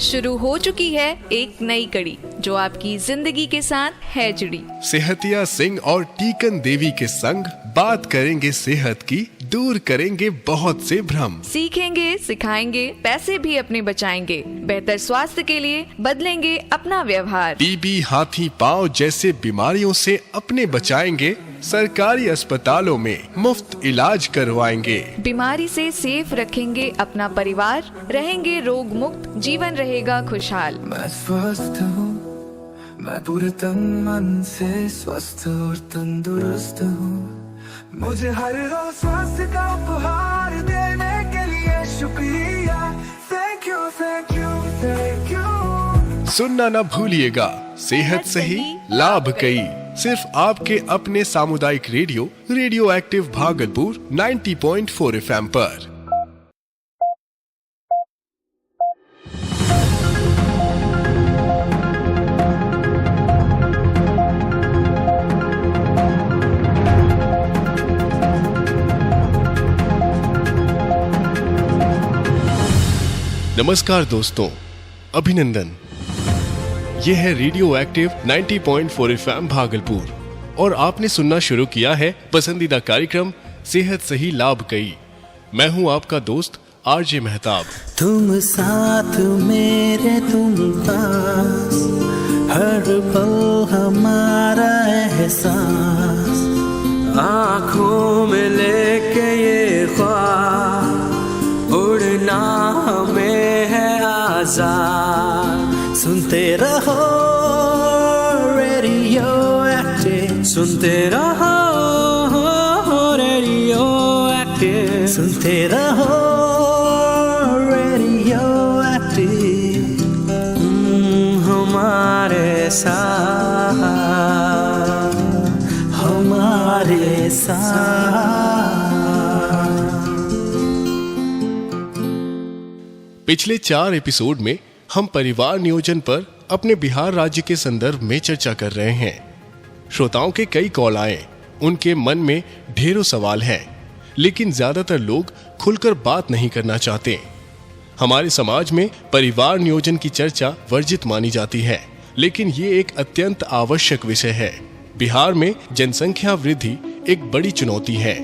शुरू हो चुकी है एक नई कड़ी जो आपकी जिंदगी के साथ है जुड़ी। सेहतिया सिंह और टीकन देवी के संग बात करेंगे सेहत की, दूर करेंगे बहुत से भ्रम। सीखेंगे, सिखाएंगे, पैसे भी अपने बचाएंगे, बेहतर स्वास्थ्य के लिए बदलेंगे अपना व्यवहार। टीबी, हाथी पांव जैसे बीमारियों से अपने बचाएंगे, सरकारी अस्पतालों में मुफ्त इलाज करवाएंगे। बीमारी से सेफ रखेंगे अपना परिवार, रहेंगे रोग मुक्त, जीवन रहेगा खुशहाल। मैं स्वस्थ हूँ, मैं पूरे तन मन से स्वस्थ और तंदुरुस्त हूँ। मुझे हर रोज स्वास्थ्य का उपहार देने के लिए शुक्रिया। Thank you, thank you, thank you. सुनना न भूलिएगा, सेहत सही लाभ कई, सिर्फ आपके अपने सामुदायिक रेडियो एक्टिव भागलपुर 90.4 FM पर। नमस्कार दोस्तों, अभिनंदन। ये है रेडियो एक्टिव 90.4 FM भागलपुर और आपने सुनना शुरू किया है पसंदीदा कार्यक्रम सेहत सही लाभ कई। मैं हूं आपका दोस्त आरजे मेहताब। तुम साथ मेरे, तुम पास, हर पल हमारा एहसास, आँखों में लेके ये ख्वाब, उड़ना हमें है आजाद। सुनते रहो रेडियो एक्टिव, सुनते रहो रेडियो एक्टिव, सुनते रहो रेडियो एक्टिव। हमारे साथ, हमारे साथ। पिछले 4 एपिसोड में हम परिवार नियोजन पर अपने बिहार राज्य के संदर्भ में चर्चा कर रहे हैं। श्रोताओं के कई कॉल आए, उनके मन में ढेरों सवाल हैं, लेकिन ज्यादातर लोग खुलकर बात नहीं करना चाहते। हमारे समाज में परिवार नियोजन की चर्चा वर्जित मानी जाती है, लेकिन ये एक अत्यंत आवश्यक विषय है। बिहार में जनसंख्या वृद्धि एक बड़ी चुनौती है।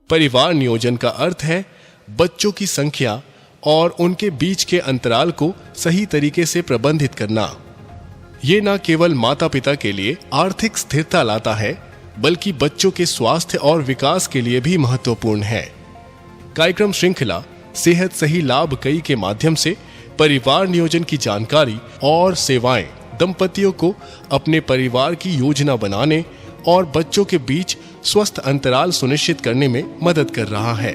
परिवार नियोजन का अर्थ है बच्चों की संख्या और उनके बीच के अंतराल को सही तरीके से प्रबंधित करना। ये न केवल माता पिता के लिए आर्थिक स्थिरता लाता है, बल्कि बच्चों के स्वास्थ्य और विकास के लिए भी महत्वपूर्ण है। कार्यक्रम श्रृंखला सेहत सही लाभ कई के माध्यम से परिवार नियोजन की जानकारी और सेवाएं दंपतियों को अपने परिवार की योजना बनाने और बच्चों के बीच स्वस्थ अंतराल सुनिश्चित करने में मदद कर रहा है।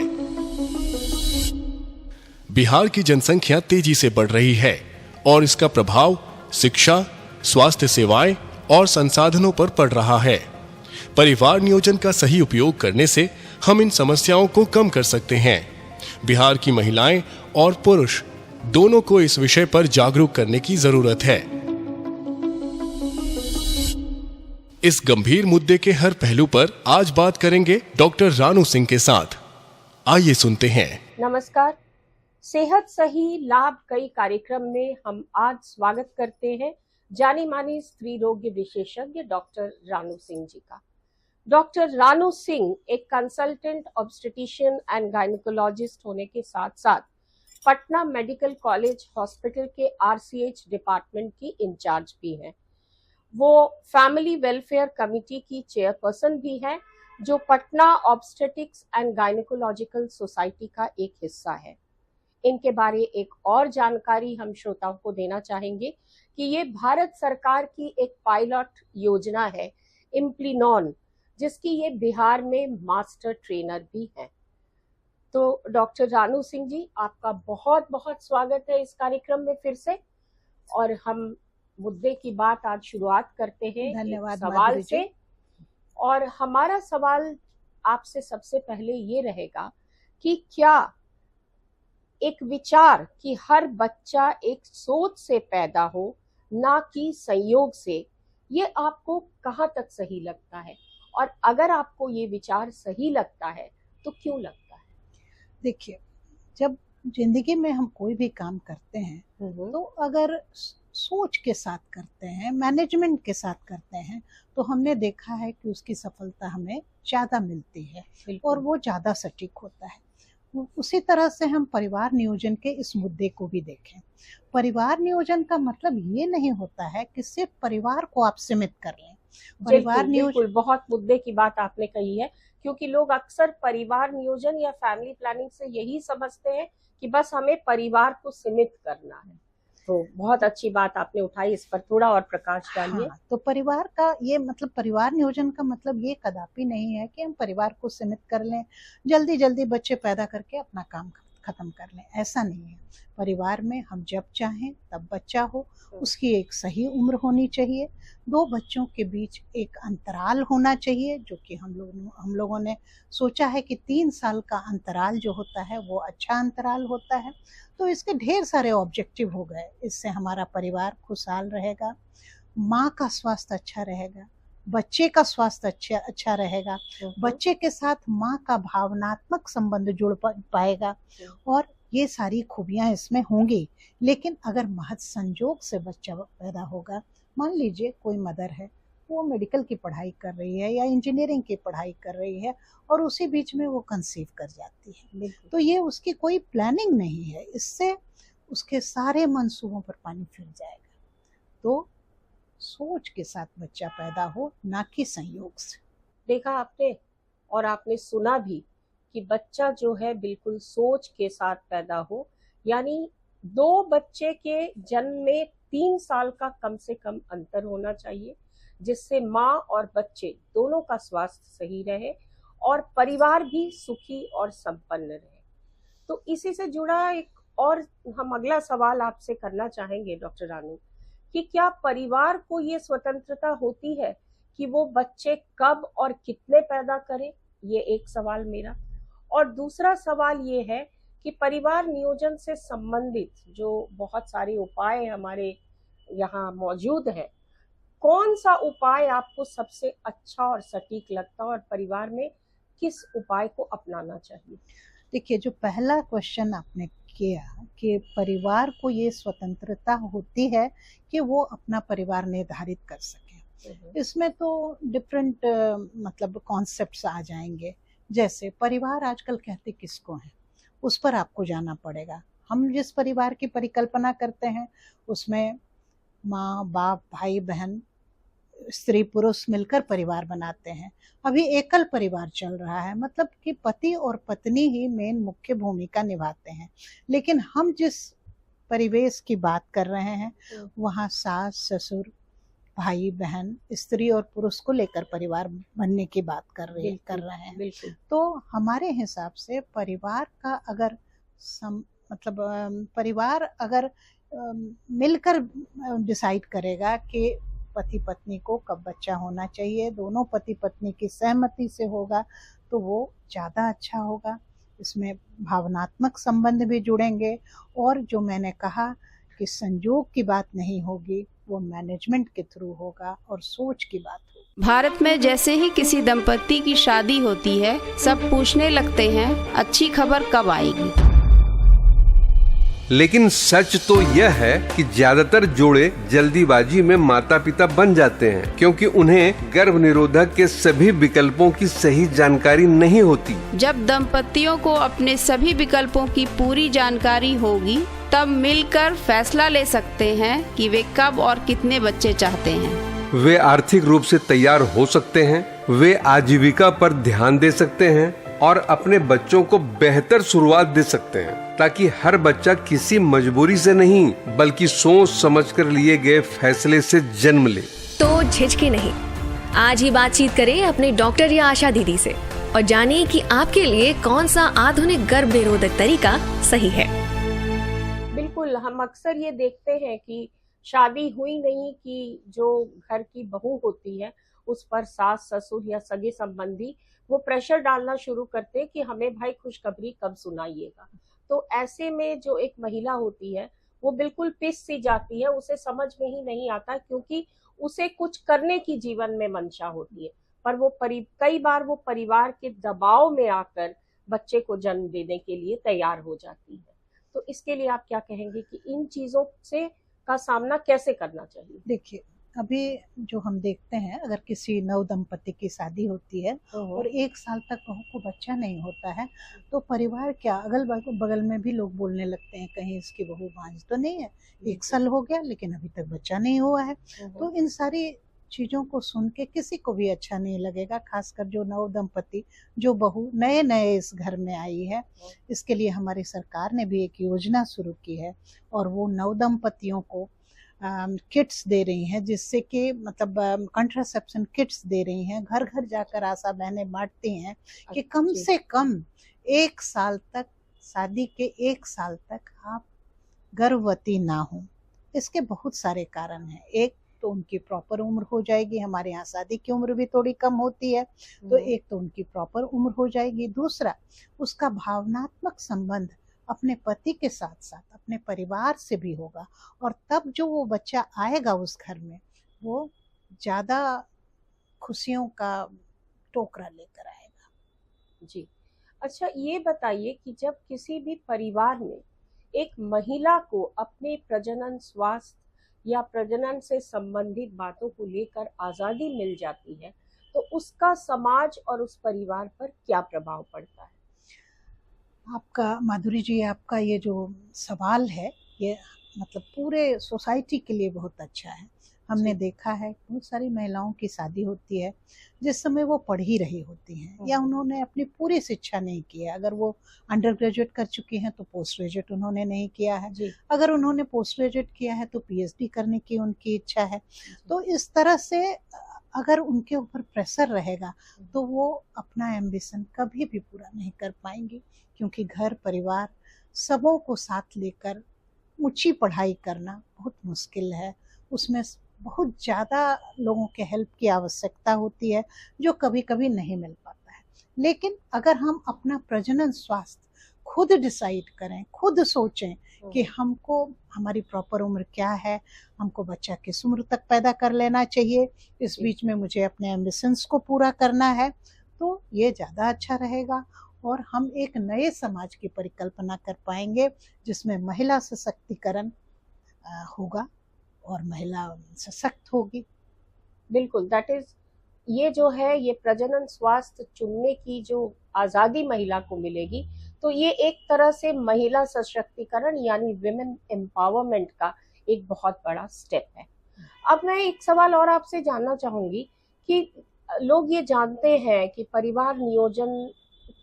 बिहार की जनसंख्या तेजी से बढ़ रही है और इसका प्रभाव शिक्षा, स्वास्थ्य सेवाएं और संसाधनों पर पड़ रहा है। परिवार नियोजन का सही उपयोग करने से हम इन समस्याओं को कम कर सकते हैं। बिहार की महिलाएं और पुरुष दोनों को इस विषय पर जागरूक करने की जरूरत है। इस गंभीर मुद्दे के हर पहलू पर आज बात करेंगे डॉक्टर रानू सिंह के साथ। आइए सुनते हैं। नमस्कार, सेहत सही लाभ कई कार्यक्रम में हम आज स्वागत करते हैं जानी मानी स्त्री रोग विशेषज्ञ डॉक्टर रानू सिंह जी का। डॉक्टर रानू सिंह एक कंसल्टेंट ऑब्स्टेटिशियन एंड गायनेकोलॉजिस्ट होने के साथ साथ पटना मेडिकल कॉलेज हॉस्पिटल के RCH डिपार्टमेंट की इंचार्ज भी हैं। वो फैमिली वेलफेयर कमिटी की चेयरपर्सन भी हैं, जो Patna obstetrics and gynaecological society का एक हिस्सा है। इनके बारे एक और जानकारी हम श्रोताओं को देना चाहेंगे कि ये भारत सरकार की एक पायलट योजना है इम्प्लीनॉन, जिसकी ये बिहार में मास्टर ट्रेनर भी हैं। तो डॉक्टर रानू सिंह जी, आपका बहुत बहुत स्वागत है इस कार्यक्रम में फिर से। और हम मुद्दे की बात आज शुरुआत करते हैं धन्यवाद सवाल से। और हमारा सवाल आपसे सबसे पहले ये रहेगा कि क्या एक विचार कि हर बच्चा एक सोच से पैदा हो, ना कि संयोग से, ये आपको कहाँ तक सही लगता है? और अगर आपको ये विचार सही लगता है तो क्यों लगता है? देखिए, जब जिंदगी में हम कोई भी काम करते हैं तो अगर सोच के साथ करते हैं, मैनेजमेंट के साथ करते हैं, तो हमने देखा है कि उसकी सफलता हमें ज़्यादा मिलती है और वो ज़्यादा सटीक होता है। उसी तरह से हम परिवार नियोजन के इस मुद्दे को भी देखें। परिवार नियोजन का मतलब ये नहीं होता है कि सिर्फ परिवार को आप सीमित कर लें। परिवार बिल्कुल बहुत मुद्दे की बात आपने कही है, क्योंकि लोग अक्सर परिवार नियोजन या फैमिली प्लानिंग से यही समझते हैं कि बस हमें परिवार को सीमित करना है। तो बहुत अच्छी बात आपने उठाई, इस पर थोड़ा और प्रकाश डालिए। हाँ, तो परिवार का ये मतलब, परिवार नियोजन का मतलब ये कदापि नहीं है कि हम परिवार को सीमित कर लें, जल्दी जल्दी बच्चे पैदा करके अपना काम खत्म कर लें, ऐसा नहीं है। परिवार में हम जब चाहें तब बच्चा हो, उसकी एक सही उम्र होनी चाहिए। दो बच्चों के बीच एक अंतराल होना चाहिए, जो कि हम लोगों ने सोचा है कि 3 साल का अंतराल जो होता है वो अच्छा अंतराल होता है। तो इसके ढेर सारे ऑब्जेक्टिव हो गए। इससे हमारा परिवार खुशहाल रहेगा, माँ का स्वास्थ्य अच्छा रहेगा, बच्चे का स्वास्थ्य अच्छा रहेगा, बच्चे के साथ माँ का भावनात्मक संबंध जुड़ पाएगा और ये सारी खूबियां इसमें होंगी। लेकिन अगर महज संजोग से बच्चा पैदा होगा, मान लीजिए कोई मदर है, वो मेडिकल की पढ़ाई कर रही है या इंजीनियरिंग की पढ़ाई कर रही है और उसी बीच में वो कंसीव कर जाती है, तो ये उसकी कोई प्लानिंग नहीं है, इससे उसके सारे मंसूबों पर पानी फिर जाएगा। तो सोच के साथ बच्चा पैदा हो, ना कि संयोग से। देखा आपने, और आपने सुना भी कि बच्चा जो है बिल्कुल सोच के साथ पैदा हो, यानी 2 बच्चे के जन्म में 3 साल का कम से कम अंतर होना चाहिए, जिससे माँ और बच्चे दोनों का स्वास्थ्य सही रहे और परिवार भी सुखी और संपन्न रहे। तो इसी से जुड़ा एक और हम अगला सवाल आपसे करना चाहेंगे डॉक्टर रानू, कि क्या परिवार को ये स्वतंत्रता होती है कि वो बच्चे कब और कितने पैदा करें? ये एक सवाल मेरा। और दूसरा सवाल ये है कि परिवार नियोजन से संबंधित जो बहुत सारे उपाय हमारे यहाँ मौजूद है, कौन सा उपाय आपको सबसे अच्छा और सटीक लगता है और परिवार में किस उपाय को अपनाना चाहिए? देखिए, जो पहला क्वेश्चन आपने किया कि परिवार को ये स्वतंत्रता होती है कि वो अपना परिवार निर्धारित कर सके, इसमें तो डिफरेंट मतलब कॉन्सेप्ट्स आ जाएंगे। जैसे परिवार आजकल कहते किसको है, उस पर आपको जाना पड़ेगा। हम जिस परिवार की परिकल्पना करते हैं उसमें माँ बाप भाई बहन स्त्री पुरुष मिलकर परिवार बनाते हैं। अभी एकल परिवार चल रहा है, मतलब कि पति और पत्नी ही मेन मुख्य भूमिका निभाते हैं। लेकिन हम जिस परिवेश की बात कर रहे हैं वहाँ सास ससुर भाई बहन स्त्री और पुरुष को लेकर परिवार बनने की बात कर रहे हैं। तो हमारे हिसाब से परिवार का अगर परिवार अगर मिलकर डिसाइड करेगा कि पति पत्नी को कब बच्चा होना चाहिए, दोनों पति पत्नी की सहमति से होगा तो वो ज़्यादा अच्छा होगा। इसमें भावनात्मक संबंध भी जुड़ेंगे और जो मैंने कहा कि संयोग की बात नहीं होगी, वो मैनेजमेंट के थ्रू होगा और सोच की बात होगी। भारत में जैसे ही किसी दंपत्ति की शादी होती है, सब पूछने लगते हैं अच्छी खबर कब आएगी। लेकिन सच तो यह है कि ज्यादातर जोड़े जल्दीबाजी में माता पिता बन जाते हैं, क्योंकि उन्हें गर्भ निरोधक के सभी विकल्पों की सही जानकारी नहीं होती। जब दंपतियों को अपने सभी विकल्पों की पूरी जानकारी होगी, तब मिलकर फैसला ले सकते हैं कि वे कब और कितने बच्चे चाहते हैं। वे आर्थिक रूप से तैयार हो सकते हैं, वे आजीविका पर ध्यान दे सकते हैं और अपने बच्चों को बेहतर शुरुआत दे सकते हैं, ताकि हर बच्चा किसी मजबूरी से नहीं बल्कि सोच समझकर लिए गए फैसले से जन्म ले। तो झिझके नहीं, आज ही बातचीत करें अपने डॉक्टर या आशा दीदी से और जानिए कि आपके लिए कौन सा आधुनिक गर्भ निरोधक तरीका सही है। बिल्कुल, हम अक्सर ये देखते हैं कि शादी हुई नहीं कि जो घर की बहू होती है उस पर सास ससुर या सगे संबंधी वो प्रेशर डालना शुरू करते कि हमें भाई खुशखबरी कब सुनाइएगा। तो ऐसे में जो एक महिला होती है वो बिल्कुल पिस सी जाती है, उसे समझ में ही नहीं आता, क्योंकि उसे कुछ करने की जीवन में मंशा होती है, पर वो कई बार वो परिवार के दबाव में आकर बच्चे को जन्म देने के लिए तैयार हो जाती है। तो इसके लिए आप क्या कहेंगे कि इन चीजों से का सामना कैसे करना चाहिए? देखिए, अभी जो हम देखते हैं, अगर किसी नव दंपति की शादी होती है और 1 साल तक बहू को बच्चा नहीं होता है, तो परिवार क्या, अगल बगल में भी लोग बोलने लगते हैं कहीं इसकी बहू बांझ तो नहीं है, 1 साल हो गया लेकिन अभी तक बच्चा नहीं हुआ है। तो इन सारी चीज़ों को सुन के किसी को भी अच्छा नहीं लगेगा, खासकर जो नव दंपति, जो बहू नए नए इस घर में आई है। इसके लिए हमारी सरकार ने भी एक योजना शुरू की है और वो नव दंपतियों को किट्स दे रही हैं, जिससे कि मतलब कंट्रासेप्शन किट्स दे रही हैं, घर घर जाकर आशा बहनें बांटती हैं कि कम से कम 1 साल तक, शादी के 1 साल तक आप गर्भवती ना हो। इसके बहुत सारे कारण हैं। एक तो उनकी प्रॉपर उम्र हो जाएगी, हमारे यहाँ शादी की उम्र भी थोड़ी कम होती है, तो एक तो उनकी प्रॉपर उम्र हो जाएगी, दूसरा उसका भावनात्मक संबंध अपने पति के साथ साथ अपने परिवार से भी होगा, और तब जो वो बच्चा आएगा उस घर में, वो ज़्यादा खुशियों का टोकरा लेकर आएगा। जी, अच्छा ये बताइए कि जब किसी भी परिवार में एक महिला को अपने प्रजनन स्वास्थ्य या प्रजनन से संबंधित बातों को लेकर आज़ादी मिल जाती है, तो उसका समाज और उस परिवार पर क्या प्रभाव पड़ता है? आपका, माधुरी जी, आपका ये जो सवाल है, ये मतलब पूरे सोसाइटी के लिए बहुत अच्छा है। हमने देखा है बहुत सारी महिलाओं की शादी होती है जिस समय वो पढ़ ही रही होती हैं, या उन्होंने अपनी पूरी शिक्षा नहीं की है। अगर वो अंडर ग्रेजुएट कर चुकी हैं तो पोस्ट ग्रेजुएट उन्होंने नहीं किया है, अगर उन्होंने पोस्ट ग्रेजुएट किया है तो पीएचडी करने की उनकी इच्छा है। तो इस तरह से अगर उनके ऊपर प्रेशर रहेगा तो वो अपना एम्बिशन कभी भी पूरा नहीं कर पाएंगी, क्योंकि घर परिवार सबों को साथ लेकर ऊंची पढ़ाई करना बहुत मुश्किल है। उसमें बहुत ज़्यादा लोगों के हेल्प की आवश्यकता होती है, जो कभी कभी नहीं मिल पाता है। लेकिन अगर हम अपना प्रजनन स्वास्थ्य खुद डिसाइड करें, खुद सोचें कि हमको, हमारी प्रॉपर उम्र क्या है, हमको बच्चा किस उम्र तक पैदा कर लेना चाहिए, इस बीच में मुझे अपने एम्बिशंस को पूरा करना है, तो ये ज़्यादा अच्छा रहेगा और हम एक नए समाज की परिकल्पना कर पाएंगे जिसमें महिला सशक्तिकरण होगा और महिला सशक्त होगी। बिल्कुल, दैट इज, ये जो है, ये प्रजनन स्वास्थ्य चुनने की जो आज़ादी महिला को मिलेगी, तो ये एक तरह से महिला सशक्तिकरण यानी विमेन एम्पावरमेंट का एक बहुत बड़ा स्टेप है। अब मैं एक सवाल और आपसे जानना चाहूंगी कि लोग ये जानते हैं कि परिवार नियोजन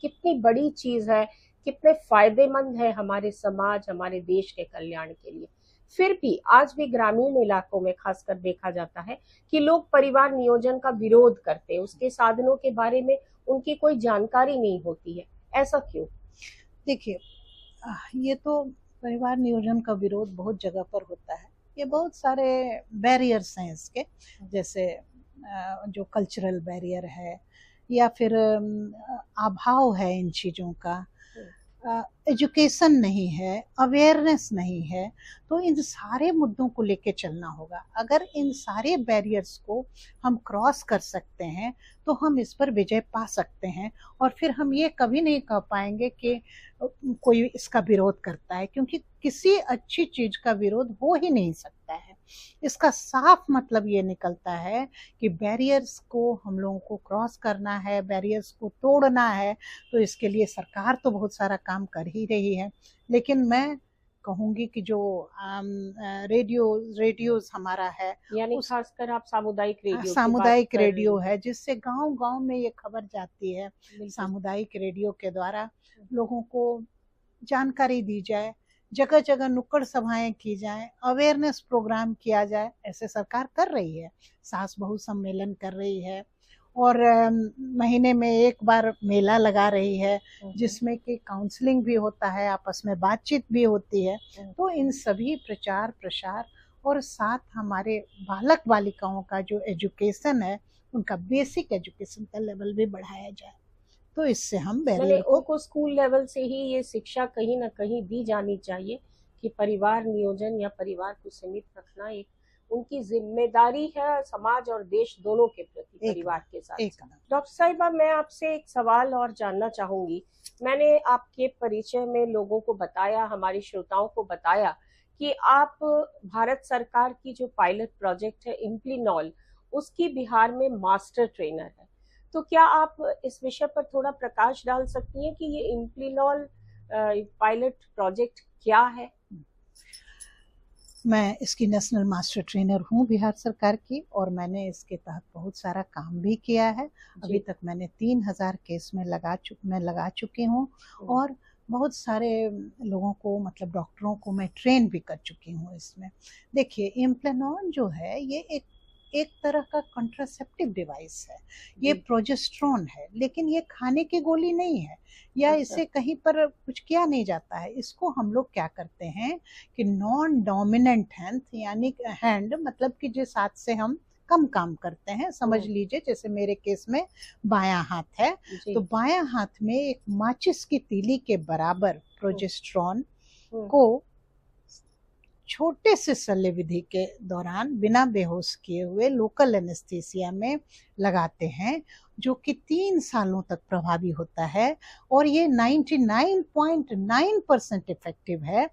कितनी बड़ी चीज है, कितने फायदेमंद है हमारे समाज, हमारे देश के कल्याण के लिए, फिर भी आज भी ग्रामीण इलाकों में खासकर देखा जाता है कि लोग परिवार नियोजन का विरोध करते हैं, उसके साधनों के बारे में उनकी कोई जानकारी नहीं होती है। ऐसा क्यों? देखिए, ये तो परिवार नियोजन का विरोध बहुत जगह पर होता है। ये बहुत सारे बैरियर्स हैं इसके, जैसे जो कल्चरल बैरियर है या फिर अभाव है इन चीज़ों का, एजुकेशन नहीं है, अवेयरनेस नहीं है। तो इन सारे मुद्दों को लेके चलना होगा। अगर इन सारे बैरियर्स को हम क्रॉस कर सकते हैं तो हम इस पर विजय पा सकते हैं, और फिर हम ये कभी नहीं कह पाएंगे कि कोई इसका विरोध करता है, क्योंकि किसी अच्छी चीज़ का विरोध हो ही नहीं सकता है। इसका साफ मतलब ये निकलता है कि बैरियर्स को हम लोगों को क्रॉस करना है, बैरियर्स को तोड़ना है। तो इसके लिए सरकार तो बहुत सारा काम कर ही रही है, लेकिन मैं कहूँगी कि जो रेडियोज हमारा है, यानी खासकर आप सामुदायिक रेडियो है, जिससे गांव-गांव में ये खबर जाती है। सामुदायिक रेडियो के द्वारा लोगों को जानकारी दी जाए, जगह जगह नुक्कड़ सभाएं की जाएं, अवेयरनेस प्रोग्राम किया जाए। ऐसे सरकार कर रही है, सास बहू सम्मेलन कर रही है, और महीने में एक बार मेला लगा रही है जिसमें कि काउंसलिंग भी होता है, आपस में बातचीत भी होती है। तो इन सभी प्रचार प्रसार और साथ हमारे बालक बालिकाओं का जो एजुकेशन है, उनका बेसिक एजुकेशन का लेवल भी बढ़ाया जाए, तो इससे हम बैरियर को स्कूल लेवल से ही ये शिक्षा कहीं ना कहीं दी जानी चाहिए कि परिवार नियोजन या परिवार को सीमित रखना एक उनकी जिम्मेदारी है समाज और देश दोनों के प्रति, परिवार के साथ। डॉक्टर साहिबा, मैं आपसे एक सवाल और जानना चाहूंगी। मैंने आपके परिचय में लोगों को बताया, हमारे श्रोताओं को बताया कि आप भारत सरकार की जो पायलट प्रोजेक्ट है इम्प्लिनॉल, उसकी बिहार में मास्टर ट्रेनर है। तो क्या आप इस विषय पर थोड़ा प्रकाश डाल सकती हैं कि ये इम्प्लिनॉल पायलट प्रोजेक्ट क्या है? मैं इसकी नेशनल मास्टर ट्रेनर हूँ बिहार सरकार की, और मैंने इसके तहत बहुत सारा काम भी किया है। अभी तक मैंने 3000 केस में लगा चुकी हूँ, और बहुत सारे लोगों को, मतलब डॉक्टरों को मैं ट्रेन भी कर चुकी हूँ इसमें। देखिए, इम्प्लिनॉल जो है ये एक तरह का कॉन्ट्रासेप्टिव डिवाइस है। ये प्रोजेस्टेरोन है, लेकिन ये खाने की गोली नहीं है, या इससे कहीं पर कुछ किया नहीं जाता है। इसको हम लोग क्या करते हैं कि नॉन डोमिनेंट हैंड, मतलब कि जिस हाथ से हम कम काम करते हैं, समझ लीजिए जैसे मेरे केस में बायां हाथ है, तो बायां हाथ में एक माचिस की तीली के बराबर प्रोजेस्टेरोन को छोटे से शल्य विधि के दौरान बिना बेहोश किए हुए लोकल एनेस्थीसिया में लगाते हैं, जो कि 3 सालों तक प्रभावी होता है, और ये 99.9% इफेक्टिव है।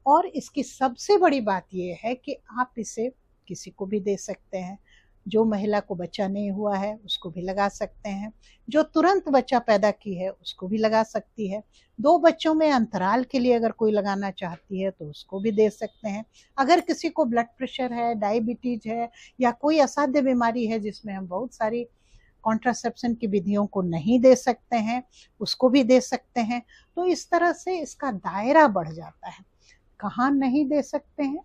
और इसकी सबसे बड़ी बात ये है कि आप इसे किसी को भी दे सकते हैं। जो महिला को बच्चा नहीं हुआ है उसको भी लगा सकते हैं, जो तुरंत बच्चा पैदा की है उसको भी लगा सकती है, 2 बच्चों में अंतराल के लिए अगर कोई लगाना चाहती है तो उसको भी दे सकते हैं। अगर किसी को ब्लड प्रेशर है, डायबिटीज है, या कोई असाध्य बीमारी है जिसमें हम बहुत सारी कॉन्ट्रासेप्शन की विधियों को नहीं दे सकते हैं, उसको भी दे सकते हैं। तो इस तरह से इसका दायरा बढ़ जाता है। कहाँ नहीं दे सकते हैं?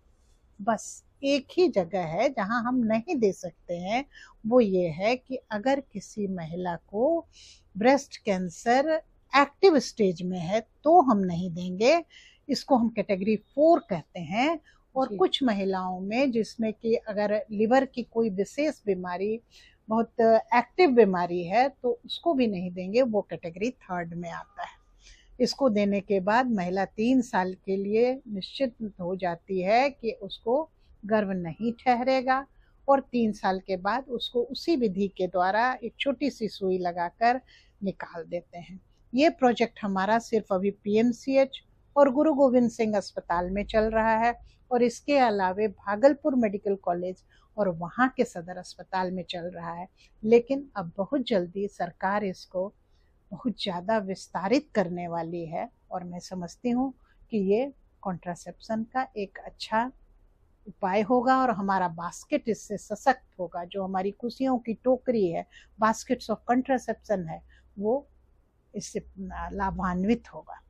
बस एक ही जगह है जहां हम नहीं दे सकते हैं, वो ये है कि अगर किसी महिला को ब्रेस्ट कैंसर एक्टिव स्टेज में है तो हम नहीं देंगे। इसको हम कैटेगरी 4 कहते हैं। और कुछ महिलाओं में जिसमें कि अगर लिवर की कोई विशेष बीमारी, बहुत एक्टिव बीमारी है, तो उसको भी नहीं देंगे, वो कैटेगरी 3 में आता है। इसको देने के बाद महिला 3 साल के लिए निश्चित हो जाती है कि उसको गर्भ नहीं ठहरेगा, और 3 साल के बाद उसको उसी विधि के द्वारा एक छोटी सी सुई लगाकर निकाल देते हैं। ये प्रोजेक्ट हमारा सिर्फ अभी PMCH और गुरु गोविंद सिंह अस्पताल में चल रहा है, और इसके अलावे भागलपुर मेडिकल कॉलेज और वहाँ के सदर अस्पताल में चल रहा है। लेकिन अब बहुत जल्दी सरकार इसको बहुत ज़्यादा विस्तारित करने वाली है, और मैं समझती हूँ कि ये कॉन्ट्रासेप्शन का एक अच्छा उपाय होगा, और हमारा बास्केट इससे सशक्त होगा। जो हमारी खुशियों की टोकरी है, बास्केट्स ऑफ कॉन्ट्रासेप्शन है, वो इससे लाभान्वित होगा।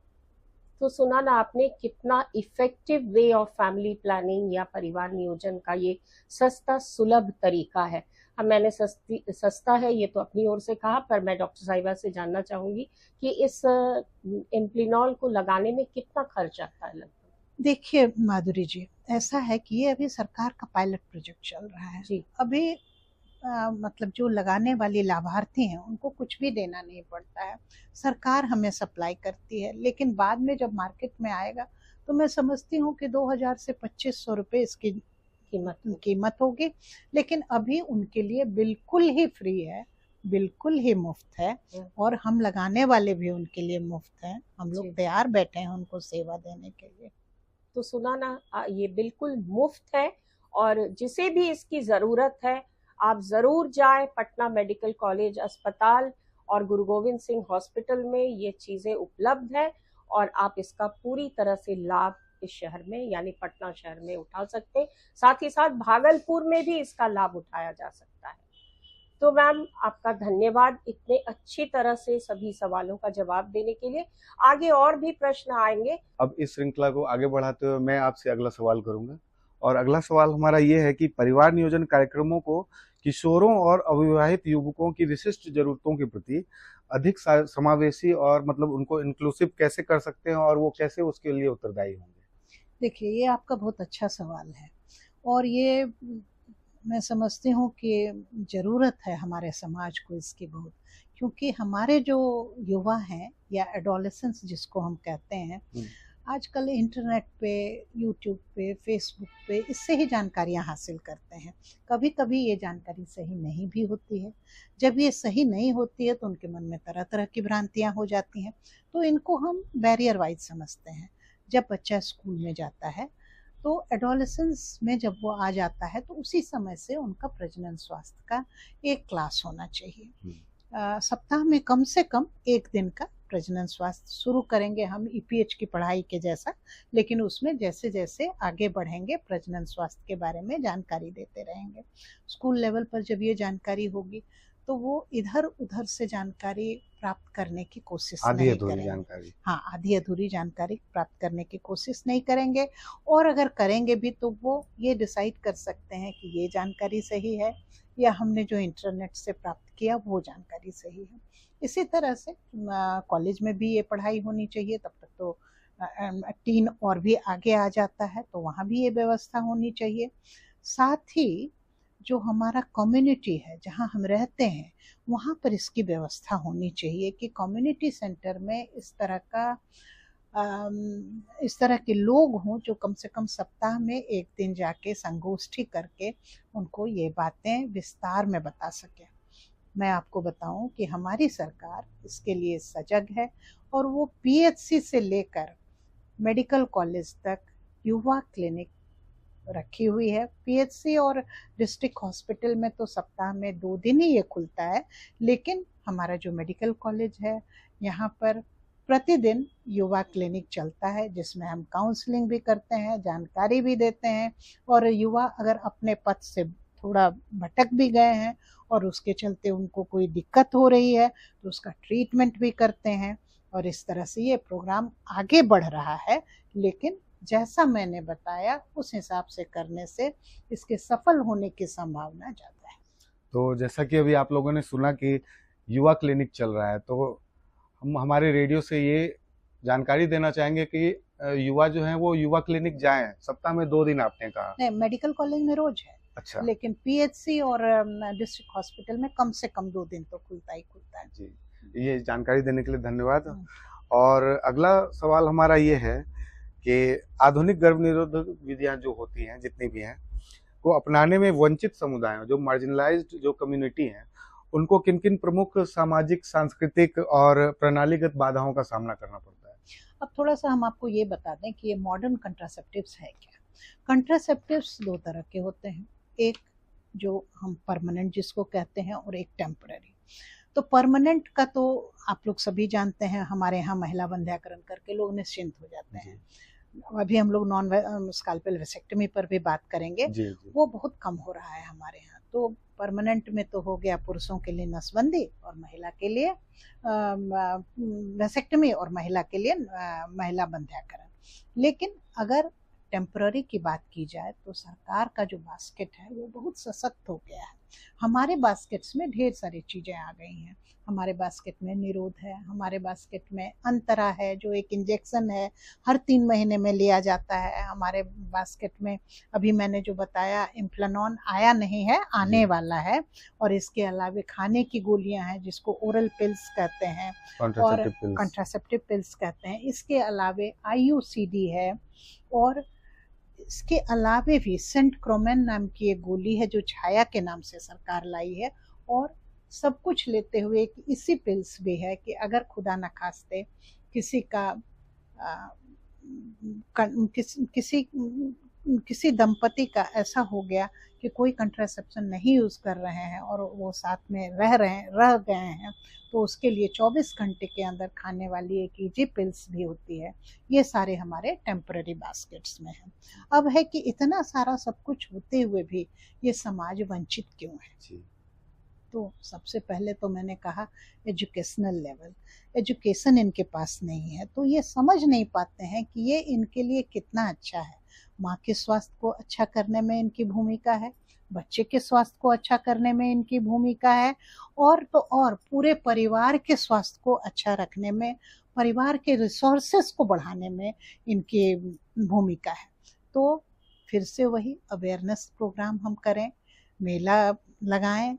तो सुना ना आपने, कितना effective way of family planning या परिवार नियोजन का ये सस्ता सुलभ तरीका है। अब मैंने सस्ता है ये तो अपनी ओर से कहा, पर मैं डॉक्टर साहिबा से जानना चाहूंगी कि इस इम्प्लिनॉल को लगाने में कितना खर्च आता है लगभग? देखिए माधुरी जी, ऐसा है कि ये अभी सरकार का पायलट प्रोजेक्ट चल रहा है जी। अभी मतलब जो लगाने वाली लाभार्थी हैं उनको कुछ भी देना नहीं पड़ता है, सरकार हमें सप्लाई करती है। लेकिन बाद में जब मार्केट में आएगा तो मैं समझती हूँ कि 2000 से 2500 रुपये इसकी कीमत होगी। लेकिन अभी उनके लिए बिल्कुल ही फ्री है, बिल्कुल ही मुफ्त है, और हम लगाने वाले भी उनके लिए मुफ्त हैं। हम लोग तैयार बैठे हैं उनको सेवा देने के लिए। तो सुना ना, ये बिल्कुल मुफ्त है, और जिसे भी इसकी ज़रूरत है आप ज़रूर जाएं। पटना मेडिकल कॉलेज अस्पताल और गुरु गोविंद सिंह हॉस्पिटल में ये चीज़ें उपलब्ध है, और आप इसका पूरी तरह से लाभ इस शहर में यानी पटना शहर में उठा सकते हैं। साथ ही साथ भागलपुर में भी इसका लाभ उठाया जा सकता है। तो मैम, आपका धन्यवाद इतने अच्छी तरह से सभी सवालों का जवाब देने के लिए। आगे और भी प्रश्न आएंगे। अब इस श्रृंखला को आगे बढ़ाते हुए मैं आपसे अगला सवाल करूंगा, और अगला सवाल हमारा ये है कि परिवार नियोजन कार्यक्रमों को किशोरों और अविवाहित युवकों की विशिष्ट जरूरतों के प्रति अधिक समावेशी और मतलब उनको इंक्लूसिव कैसे कर सकते हैं, और वो कैसे उसके लिए उत्तरदायी होंगे? देखिए, ये आपका बहुत अच्छा सवाल है, और ये मैं समझती हूँ कि ज़रूरत है हमारे समाज को इसकी बहुत, क्योंकि हमारे जो युवा हैं या एडोलेसेंस जिसको हम कहते हैं, आजकल इंटरनेट पे, यूट्यूब पे, फेसबुक पे इससे ही जानकारियाँ हासिल करते हैं। कभी कभी ये जानकारी सही नहीं भी होती है। जब ये सही नहीं होती है तो उनके मन में तरह तरह की भ्रांतियाँ हो जाती हैं। तो इनको हम बैरियर वाइज समझते हैं। जब बच्चा स्कूल में जाता है तो एडोलेसेंस में जब वो आ जाता है तो उसी समय से उनका प्रजनन स्वास्थ्य का एक क्लास होना चाहिए। सप्ताह में कम से कम एक दिन का प्रजनन स्वास्थ्य शुरू करेंगे हम ईपीएच की पढ़ाई के जैसा, लेकिन उसमें जैसे जैसे आगे बढ़ेंगे प्रजनन स्वास्थ्य के बारे में जानकारी देते रहेंगे। स्कूल लेवल पर जब ये जानकारी होगी तो वो इधर उधर से जानकारी प्राप्त करने की कोशिश नहीं करेंगे। हाँ, आधी अधूरी जानकारी प्राप्त करने की कोशिश नहीं करेंगे, और अगर करेंगे भी तो वो ये डिसाइड कर सकते हैं कि ये जानकारी सही है या हमने जो इंटरनेट से प्राप्त किया वो जानकारी सही है। इसी तरह से कॉलेज में भी ये पढ़ाई होनी चाहिए। तब तक तो टीन और भी आगे आ जाता है तो वहाँ भी ये व्यवस्था होनी चाहिए। साथ ही जो हमारा कम्युनिटी है, जहाँ हम रहते हैं, वहाँ पर इसकी व्यवस्था होनी चाहिए कि कम्युनिटी सेंटर में इस तरह के लोग हों जो कम से कम सप्ताह में एक दिन जाके संगोष्ठी करके उनको ये बातें विस्तार में बता सकें। मैं आपको बताऊं कि हमारी सरकार इसके लिए सजग है और वो पीएचसी से लेकर मेडिकल कॉलेज तक युवा क्लिनिक रखी हुई है। पीएचसी और डिस्ट्रिक्ट हॉस्पिटल में तो सप्ताह में 2 दिन ही ये खुलता है, लेकिन हमारा जो मेडिकल कॉलेज है यहाँ पर प्रतिदिन युवा क्लिनिक चलता है, जिसमें हम काउंसलिंग भी करते हैं, जानकारी भी देते हैं, और युवा अगर अपने पथ से थोड़ा भटक भी गए हैं और उसके चलते उनको कोई दिक्कत हो रही है तो उसका ट्रीटमेंट भी करते हैं। और इस तरह से ये प्रोग्राम आगे बढ़ रहा है, लेकिन जैसा मैंने बताया उस हिसाब से करने से इसके सफल होने की संभावना ज़्यादा है। तो जैसा कि अभी आप लोगों ने सुना कि युवा क्लिनिक चल रहा है, तो हम हमारे रेडियो से ये जानकारी देना चाहेंगे कि युवा जो है वो युवा क्लिनिक जाएं। सप्ताह में 2 दिन आपने कहा। नहीं, मेडिकल कॉलेज में रोज है। अच्छा। लेकिन पीएचसी और डिस्ट्रिक्ट हॉस्पिटल में कम से कम 2 दिन तो खुलता ही खुलता है। जी, ये जानकारी देने के लिए धन्यवाद। और अगला सवाल हमारा ये है कि आधुनिक गर्भ निरोधक विधियां जो होती हैं, जितनी भी हैं, को अपनाने में वंचित समुदायों, जो मार्जिनलाइज्ड जो कम्युनिटी हैं, उनको किन किन प्रमुख सामाजिक, सांस्कृतिक और प्रणालीगत बाधाओं का सामना करना पड़ता है? अब थोड़ा सा हम आपको ये बता दें कि ये मॉडर्न कंट्रासेप्टिव्स है क्या। कंट्रासेप्टिव्स 2 तरह के होते हैं, एक जो हम परमानेंट जिसको कहते हैं और एक टेम्पररी। तो परमानेंट का तो आप लोग सभी जानते हैं, हमारे यहाँ महिला बंध्याकरण करके लोग निश्चिंत हो जाते हैं। अभी हम लोग नॉन स्कैल्पेल वेसेक्टमी पर भी बात करेंगे। जी। वो बहुत कम हो रहा है हमारे यहाँ। तो परमानेंट में तो हो गया पुरुषों के लिए नसबंदी और महिला के लिए वेसेक्टमी और महिला के लिए महिला बंध्याकरण। लेकिन अगर टेम्पररी की बात की जाए तो सरकार का जो बास्केट है वो बहुत सशक्त हो गया है। हमारे बास्केट्स में ढेर सारी चीज़ें आ गई हैं। हमारे बास्केट में निरोध है, हमारे बास्केट में अंतरा है जो एक इंजेक्शन है, हर 3 महीने में लिया जाता है। हमारे बास्केट में अभी मैंने जो बताया इम्प्लानॉन आया नहीं है, आने वाला है। और इसके अलावा खाने की गोलियां हैं जिसको ओरल पिल्स कहते हैं और कंट्रासेप्टिव पिल्स कहते हैं। इसके अलावा IUCD है, और इसके अलावे भी सेंटक्रोमेन नाम की एक गोली है जो छाया के नाम से सरकार लाई है। और सब कुछ लेते हुए कि इसी पिल्स भी है कि अगर खुदा न खास्ते किसी का किसी दंपति का ऐसा हो गया कि कोई कंट्रासेप्शन नहीं यूज़ कर रहे हैं और वो साथ में रह गए हैं, तो उसके लिए 24 घंटे के अंदर खाने वाली एक ईजी पिल्स भी होती है। ये सारे हमारे टेम्पररी बास्केट्स में हैं। अब है कि इतना सारा सब कुछ होते हुए भी ये समाज वंचित क्यों है? तो सबसे पहले तो मैंने कहा एजुकेशनल लेवल, एजुकेशन इनके पास नहीं है, तो ये समझ नहीं पाते हैं कि ये इनके लिए कितना अच्छा है। माँ के स्वास्थ्य को अच्छा करने में इनकी भूमिका है, बच्चे के स्वास्थ्य को अच्छा करने में इनकी भूमिका है, और तो और पूरे परिवार के स्वास्थ्य को अच्छा रखने में, परिवार के रिसोर्सेस को बढ़ाने में इनकी भूमिका है। तो फिर से वही अवेयरनेस प्रोग्राम हम करें, मेला लगाएं,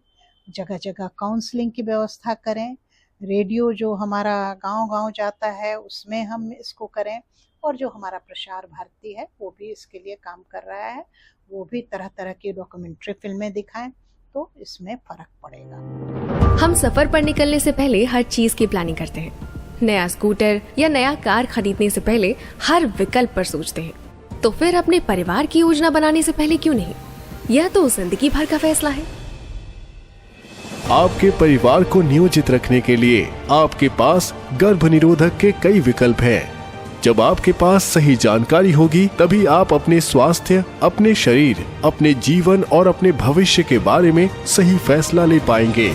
जगह जगह काउंसलिंग की व्यवस्था करें, रेडियो जो हमारा गांव-गांव जाता है उसमें हम इसको करें, और जो हमारा प्रसार भारती है वो भी इसके लिए काम कर रहा है, वो भी तरह तरह की डॉक्यूमेंट्री फिल्में दिखाएं, तो इसमें फर्क पड़ेगा। हम सफर पर निकलने से पहले हर चीज की प्लानिंग करते हैं। नया स्कूटर या नया कार खरीदने से पहले हर विकल्प पर सोचते हैं। तो फिर अपने परिवार की योजना बनाने से पहले क्यों नहीं? यह तो जिंदगी भर का फैसला है। आपके परिवार को नियोजित रखने के लिए आपके पास गर्भनिरोधक के कई विकल्प हैं। जब आपके पास सही जानकारी होगी तभी आप अपने स्वास्थ्य, अपने शरीर, अपने जीवन और अपने भविष्य के बारे में सही फैसला ले पाएंगे।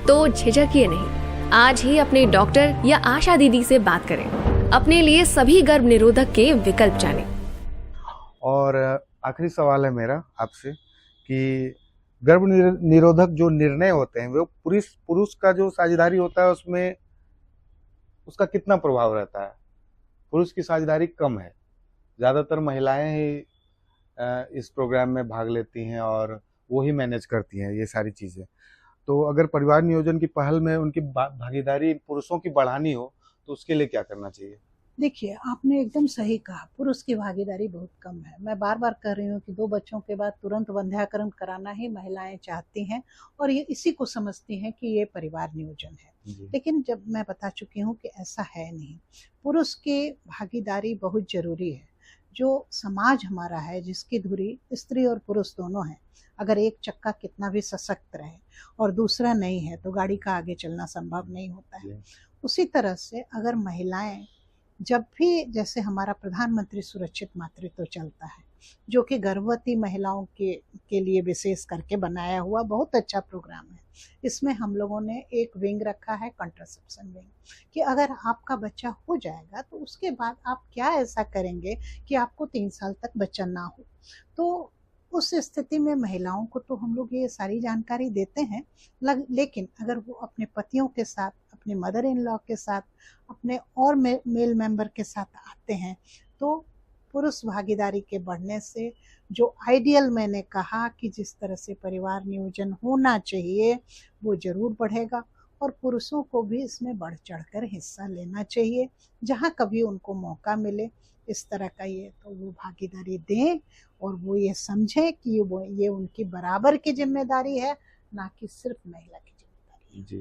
तो झिझकिए नहीं, आज ही अपने डॉक्टर या आशा दीदी से बात करें। अपने लिए सभी गर्भ निरोधक के विकल्प जानें। और आखिरी सवाल है मेरा आपसे कि गर्भ निरोधक जो निर्णय होते हैं वो पुरुष का जो साझेदारी होता है उसमें उसका कितना प्रभाव रहता है? पुरुष की साझेदारी कम है, ज़्यादातर महिलाएं ही इस प्रोग्राम में भाग लेती हैं और वो ही मैनेज करती हैं ये सारी चीज़ें। तो अगर परिवार नियोजन की पहल में उनकी भागीदारी पुरुषों की बढ़ानी हो तो उसके लिए क्या करना चाहिए? देखिए, आपने एकदम सही कहा, पुरुष की भागीदारी बहुत कम है। मैं बार बार कह रही हूँ कि 2 बच्चों के बाद तुरंत वंध्याकरण कराना ही महिलाएं चाहती हैं और ये इसी को समझती हैं कि ये परिवार नियोजन है। लेकिन जब मैं बता चुकी हूँ कि ऐसा है नहीं, पुरुष की भागीदारी बहुत जरूरी है। जो समाज हमारा है, जिसकी धुरी स्त्री और पुरुष दोनों हैं, अगर एक चक्का कितना भी सशक्त रहे और दूसरा नहीं है तो गाड़ी का आगे चलना संभव नहीं होता है। उसी तरह से अगर महिलाएं जब भी, जैसे हमारा प्रधानमंत्री सुरक्षित मातृत्व चलता है जो कि गर्भवती महिलाओं के लिए विशेष करके बनाया हुआ बहुत अच्छा प्रोग्राम है, इसमें हम लोगों ने एक विंग रखा है, कंट्रासेप्शन विंग, कि अगर आपका बच्चा हो जाएगा तो उसके बाद आप क्या ऐसा करेंगे कि आपको 3 साल तक बच्चा ना हो। तो उस स्थिति में महिलाओं को तो हम लोग ये सारी जानकारी देते हैं, लेकिन अगर वो अपने पतियों के साथ, अपने मदर इन लॉ के साथ, अपने और मेल मेंबर के साथ आते हैं तो पुरुष भागीदारी के बढ़ने से जो आइडियल मैंने कहा कि जिस तरह से परिवार नियोजन होना चाहिए वो जरूर बढ़ेगा और पुरुषों को भी इसमें बढ़ चढ़कर हिस्सा लेना चाहिए। जहाँ कभी उनको मौका मिले इस तरह का ये, तो वो भागीदारी दें और वो ये समझें कि ये उनकी बराबर की जिम्मेदारी है, ना कि सिर्फ महिला की जिम्मेदारी। जी,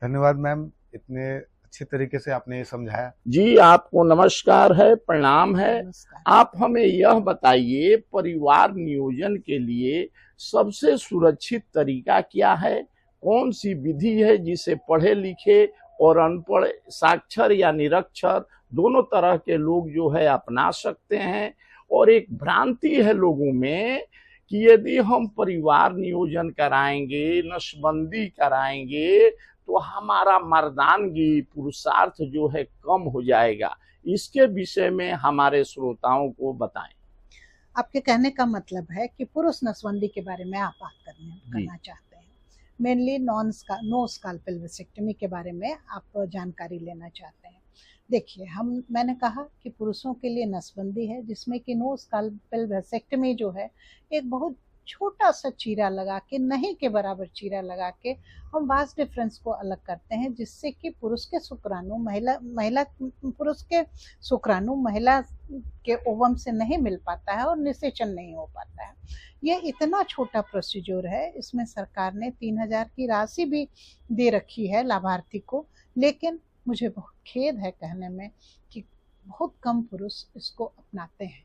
धन्यवाद मैम, इतने अच्छे तरीके से आपने ये समझाया। जी, आपको नमस्कार है, प्रणाम है। नमस्कार। आप हमें यह बताइए, परिवार नियोजन के लिए सबसे सुरक्षित तरीका क्या है? कौन सी विधि है जिसे पढ़े लिखे और अनपढ़, साक्षर या निरक्षर दोनों तरह के लोग जो है अपना सकते हैं? और एक भ्रांति है लोगों में कि यदि हम परिवार नियोजन कराएंगे, नसबंदी कराएंगे तो हमारा मर्दानगी, पुरुषार्थ जो है कम हो जाएगा। इसके विषय में हमारे श्रोताओं को बताएं। आपके कहने का मतलब है कि पुरुष नसबंदी के बारे में आप बात करना चाहते हैं। मेनली नो स्काल्पेल वेसेक्टमी के बारे में आप जानकारी लेना चाहते हैं। देखिए, मैंने कहा कि पुरुषों के लिए नसबंदी है जिसमें कि नो स्काल्पेल वेसेक्टमी जो है एक बहुत छोटा सा चीरा लगा के, नहीं के बराबर चीरा लगा के हम वास डिफरेंस को अलग करते हैं, जिससे कि पुरुष के शुक्राणु पुरुष के शुक्राणु महिला के ओवम से नहीं मिल पाता है और निषेचन नहीं हो पाता है। ये इतना छोटा प्रोसीजर है, इसमें सरकार ने 3000 की राशि भी दे रखी है लाभार्थी को, लेकिन मुझे बहुत खेद है कहने में कि बहुत कम पुरुष इसको अपनाते हैं।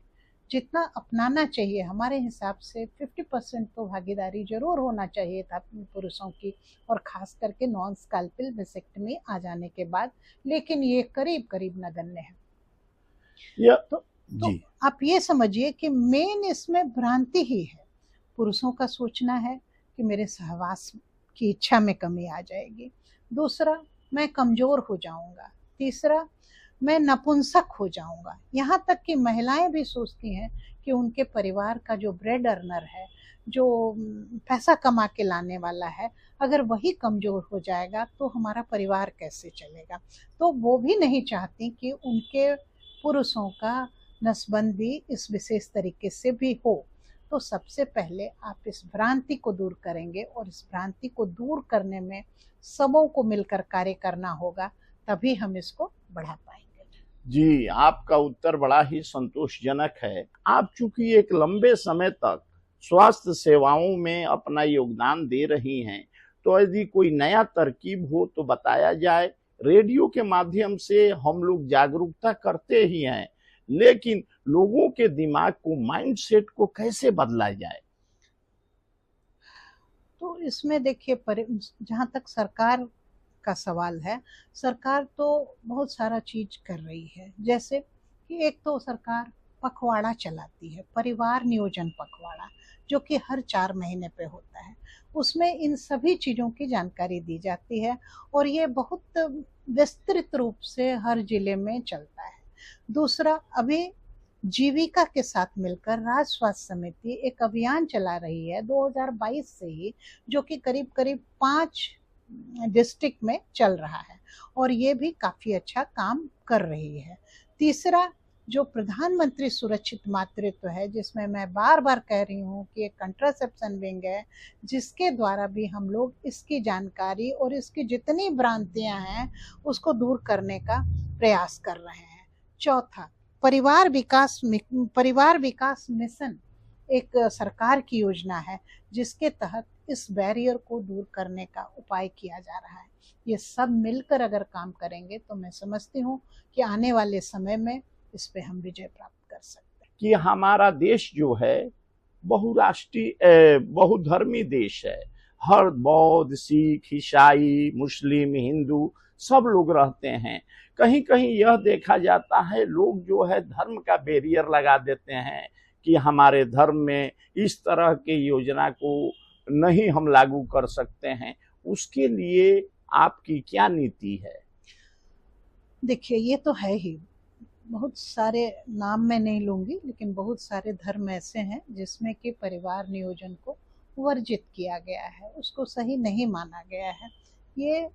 जितना अपनाना चाहिए हमारे हिसाब से 50% तो भागीदारी जरूर होना चाहिए था पुरुषों की, और खास करके नॉन स्काल्पेल वेसेक्टमी आ जाने के बाद, लेकिन ये करीब करीब नगण्य है। तो आप ये समझिए कि मेन इसमें भ्रांति ही है। पुरुषों का सोचना है कि मेरे सहवास की इच्छा में कमी आ जाएगी, दूसरा मैं कमजोर हो जाऊंगा, तीसरा मैं नपुंसक हो जाऊंगा। यहाँ तक कि महिलाएं भी सोचती हैं कि उनके परिवार का जो ब्रेड अर्नर है, जो पैसा कमा के लाने वाला है, अगर वही कमजोर हो जाएगा तो हमारा परिवार कैसे चलेगा। तो वो भी नहीं चाहती कि उनके पुरुषों का नसबंदी इस विशेष तरीके से भी हो। तो सबसे पहले आप इस भ्रांति को दूर करेंगे, और इस भ्रांति को दूर करने में सबों को मिलकर कार्य करना होगा, तभी हम इसको बढ़ा पाएंगे। जी, आपका उत्तर बड़ा ही संतोषजनक है। आप चूंकि एक लंबे समय तक स्वास्थ्य सेवाओं में अपना योगदान दे रही हैं, तो यदि कोई नया तरकीब हो तो बताया जाए। रेडियो के माध्यम से हम लोग जागरूकता करते ही हैं, लेकिन लोगों के दिमाग को, माइंडसेट को कैसे बदला जाए? तो इसमें देखिए, जहाँ तक सरकार का सवाल है, सरकार तो बहुत सारा चीज कर रही है। जैसे कि एक तो सरकार पखवाड़ा चलाती है, परिवार नियोजन पखवाड़ा, जो कि हर 4 महीने पे होता है। उसमें इन सभी चीज़ों की जानकारी दी जाती है और ये बहुत विस्तृत रूप से हर जिले में चलता है। दूसरा, अभी जीविका के साथ मिलकर राज्य स्वास्थ्य समिति एक अभियान चला रही है 2022 से ही, जो कि करीब करीब 5 डिस्ट्रिक्ट में चल रहा है और ये भी काफ़ी अच्छा काम कर रही है। तीसरा, जो प्रधानमंत्री सुरक्षित मातृत्व है, जिसमें मैं बार बार कह रही हूँ कि एक कंट्रासेप्शन विंग है, जिसके द्वारा भी हम लोग इसकी जानकारी और इसकी जितनी भ्रांतियाँ हैं उसको दूर करने का प्रयास कर रहे हैं। चौथा, परिवार विकास मिशन एक सरकार की योजना है, जिसके तहत इस बैरियर को दूर करने का उपाय किया जा रहा है। ये सब मिलकर अगर काम करेंगे तो मैं समझती हूँ कि आने वाले समय में इस पे हम विजय प्राप्त कर सकते हैं। कि हमारा देश जो है बहुराष्ट्रीय, बहुधर्मी देश है। हर बौद्ध, सिख, ईसाई, मुस्लिम, हिंदू सब लोग रहते हैं। कहीं कहीं यह देखा जाता है, लोग जो है धर्म का बैरियर लगा देते हैं कि हमारे धर्म में इस तरह के योजना को नहीं हम लागू कर सकते हैं। उसके लिए आपकी क्या नीति है? देखिए, ये तो है ही, बहुत सारे नाम मैं नहीं लूंगी, लेकिन बहुत सारे धर्म ऐसे हैं जिसमें कि परिवार नियोजन को वर्जित किया गया है, उसको सही नहीं माना गया है। ये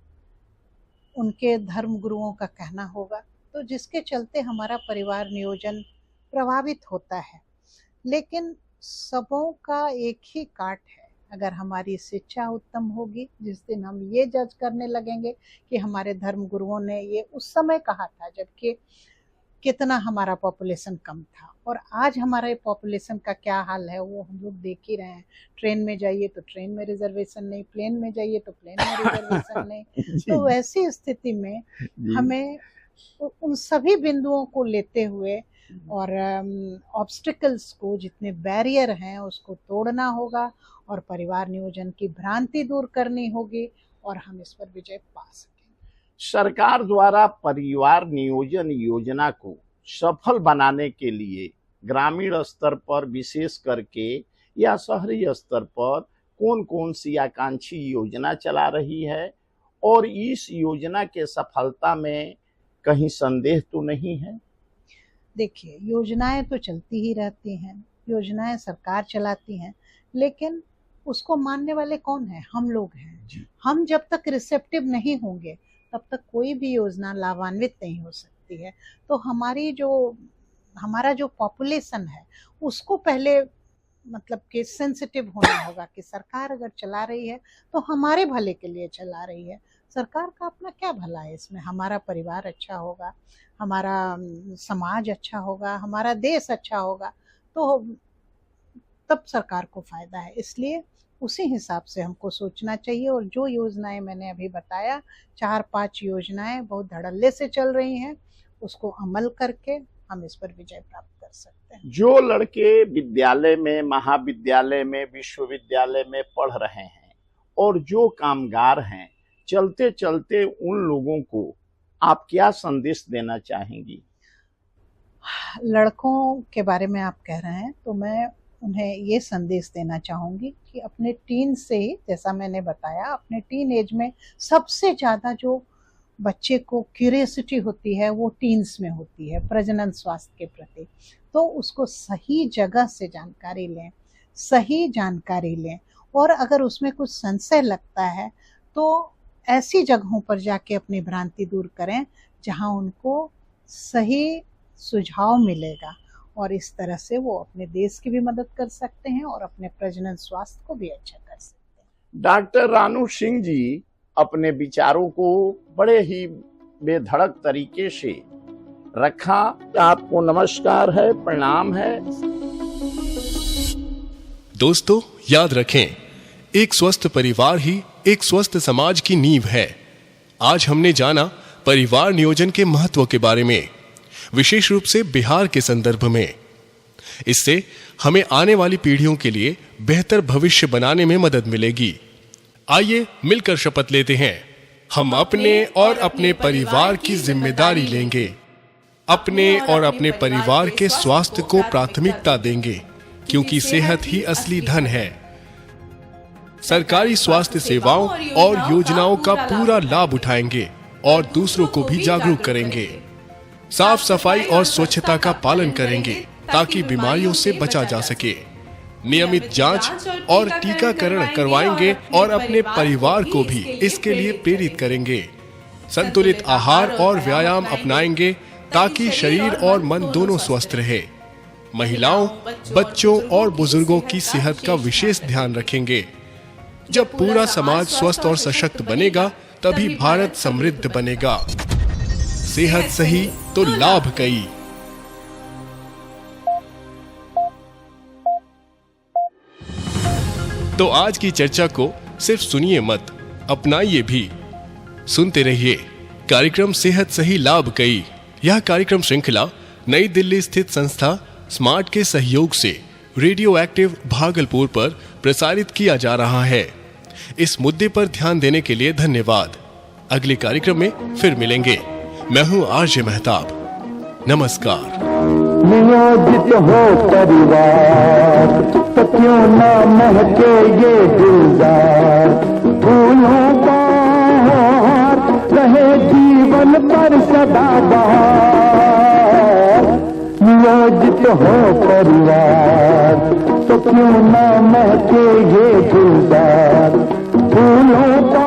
उनके धर्म गुरुओं का कहना होगा, तो जिसके चलते हमारा परिवार नियोजन प्रभावित होता है। लेकिन सबों का एक ही काट है। अगर हमारी शिक्षा उत्तम होगी, जिस दिन हम ये जज करने लगेंगे कि हमारे धर्म गुरुओं ने ये उस समय कहा था जबकि कितना हमारा पॉपुलेशन कम था, और आज हमारे पॉपुलेशन का क्या हाल है वो हम लोग देख ही रहे हैं। ट्रेन में जाइए तो ट्रेन में रिजर्वेशन नहीं, प्लेन में जाइए तो प्लेन में रिजर्वेशन नहीं। तो वैसी स्थिति में हमें उन सभी बिंदुओं को लेते हुए और ऑब्स्टिकल्स को, जितने बैरियर हैं, उसको तोड़ना होगा और परिवार नियोजन की भ्रांति दूर करनी होगी और हम इस पर विजय पा सकें। सरकार द्वारा परिवार नियोजन योजना को सफल बनाने के लिए ग्रामीण स्तर पर विशेष करके या शहरी स्तर पर कौन कौन सी आकांक्षी योजना चला रही है, और इस योजना के सफलता में कहीं संदेह तो नहीं है? देखिए, योजनाएं तो चलती ही रहती हैं, योजनाएं सरकार चलाती हैं, लेकिन उसको मानने वाले कौन है? हम लोग हैं। हम जब तक रिसेप्टिव नहीं होंगे तब तक कोई भी योजना लाभान्वित नहीं हो सकती है। तो हमारा जो पॉपुलेशन है उसको पहले मतलब कि सेंसिटिव होना होगा कि सरकार अगर चला रही है तो हमारे भले के लिए चला रही है। सरकार का अपना क्या भला है इसमें? हमारा परिवार अच्छा होगा, हमारा समाज अच्छा होगा, हमारा देश अच्छा होगा, तो तब सरकार को फायदा है। इसलिए उसी हिसाब से हमको सोचना चाहिए। और जो योजनाएं मैंने अभी बताया, 4-5 योजनाएं बहुत धड़ल्ले से चल रही हैं, उसको अमल करके हम इस पर विजय प्राप्त कर सकते हैं। जो लड़के विद्यालय में, महाविद्यालय में, विश्वविद्यालय में पढ़ रहे हैं और जो कामगार हैं, चलते चलते उन लोगों को आप क्या संदेश देना चाहेंगी? लड़कों के बारे में आप कह रहे हैं, तो मैं उन्हें ये संदेश देना चाहूँगी कि अपने टीन से ही, जैसा मैंने बताया, अपने टीन एज में सबसे ज़्यादा जो बच्चे को क्यूरियोसिटी होती है वो टीन्स में होती है प्रजनन स्वास्थ्य के प्रति। तो उसको सही जगह से जानकारी लें, सही जानकारी लें, और अगर उसमें कुछ संशय लगता है तो ऐसी जगहों पर जाके अपनी भ्रांति दूर करें जहां उनको सही सुझाव मिलेगा, और इस तरह से वो अपने देश की भी मदद कर सकते हैं और अपने प्रजनन स्वास्थ्य को भी अच्छा कर सकते हैं। डॉक्टर रानू सिंह जी अपने विचारों को बड़े ही बेधड़क तरीके से रखा। आपको नमस्कार है, प्रणाम है। दोस्तों, याद रखें, एक स्वस्थ परिवार ही एक स्वस्थ समाज की नींव है। आज हमने जाना परिवार नियोजन के महत्व के बारे में, विशेष रूप से बिहार के संदर्भ में। इससे हमें आने वाली पीढ़ियों के लिए बेहतर भविष्य बनाने में मदद मिलेगी। आइए मिलकर शपथ लेते हैं, हम अपने और अपने परिवार की जिम्मेदारी लेंगे, अपने और अपने परिवार के स्वास्थ्य को प्राथमिकता देंगे, क्योंकि सेहत ही असली धन है। सरकारी स्वास्थ्य सेवाओं और योजनाओं का पूरा लाभ उठाएंगे और दूसरों को भी जागरूक करेंगे। साफ सफाई और स्वच्छता का पालन करेंगे ताकि बीमारियों से बचा जा सके। नियमित जांच और टीकाकरण करवाएंगे और अपने परिवार को भी इसके लिए प्रेरित करेंगे। संतुलित आहार और व्यायाम अपनाएंगे ताकि शरीर और मन दोनों स्वस्थ रहे। महिलाओं, बच्चों और बुजुर्गों की सेहत का विशेष ध्यान रखेंगे। जब पूरा समाज स्वस्थ और सशक्त बनेगा, तभी भारत समृद्ध बनेगा। सेहत सही तो लाभ कई। तो आज की चर्चा को सिर्फ सुनिए मत, अपनाइए भी। सुनते रहिए कार्यक्रम सेहत सही लाभ कई। यह कार्यक्रम श्रृंखला नई दिल्ली स्थित संस्था स्मार्ट के सहयोग से रेडियो एक्टिव भागलपुर पर प्रसारित किया जा रहा है। इस मुद्दे पर ध्यान देने के लिए धन्यवाद। अगले कार्यक्रम में फिर मिलेंगे। मैं हूं आरजे मेहताब। नमस्कार। नियोजित हो परिवार तो क्यों ना महके ये गुलजार, फूलों का हार रहे जीवन पर सदा बहार। नियोजित हो परिवार तो क्यों ना महके ये गुलजार, फूलों का